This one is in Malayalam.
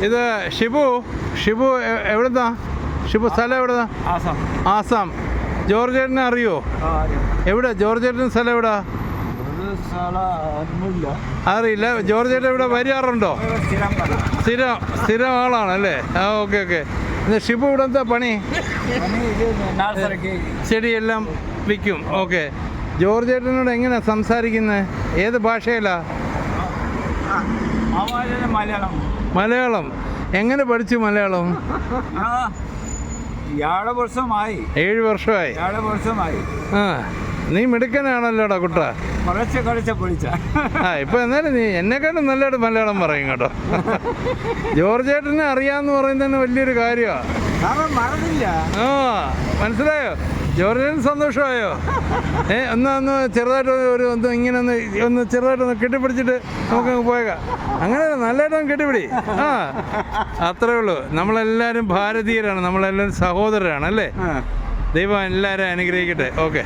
ഇത് ഷിബു എവിടുന്നാ? ഷിബു സ്ഥലം എവിടുന്നാ? ആസാം. ജോർജ് ചേട്ടനെ അറിയോ? എവിടെ ജോർജ് ചേട്ടൻ സ്ഥലം എവിടാ? അറിയില്ല. ജോർജ് ചേട്ടൻ ഇവിടെ വരാറുണ്ടോ? സ്ഥിരം ആളാണല്ലേ? ആ, ഓക്കെ. ഷിബു ഇവിടെ എന്താ പണി? ചെടിയെല്ലാം വിൽക്കും. ഓക്കെ. ജോർജ് ചേട്ടനോട് എങ്ങനെയാ സംസാരിക്കുന്നത്? ഏത് ഭാഷയിലാ? മലയാളം. എങ്ങനെ പഠിച്ചു മലയാളം? 7 വർഷമായി. ആ, നീ മിടുക്കനാണല്ലോടാ കുട്ട. ഇപ്പൊ എന്നാലും നീ എന്നെക്കാളും നല്ലതായിട്ട് മലയാളം പറയും കേട്ടോ. ജോർജ് ചേട്ടനെ അറിയാന്ന് പറയുന്നതന്നെ വലിയൊരു കാര്യമാണ്. ആ, മനസ്സിലായോ? ജോർജ് ചേട്ടൻ സന്തോഷമായോ? ഒന്ന് ചെറുതായിട്ട് ഇങ്ങനെ ചെറുതായിട്ടൊന്ന് കെട്ടിപ്പിടിച്ചിട്ട് നമുക്കങ്ങ് പോയേക്കാം. അങ്ങനെ നല്ലതായിട്ടൊന്ന് കെട്ടിപ്പിടി. ആ, അത്രേ ഉള്ളൂ. നമ്മളെല്ലാവരും ഭാരതീയരാണ്, നമ്മളെല്ലാവരും സഹോദരരാണ് അല്ലേ? ദൈവം എല്ലാവരും അനുഗ്രഹിക്കട്ടെ. ഓക്കെ.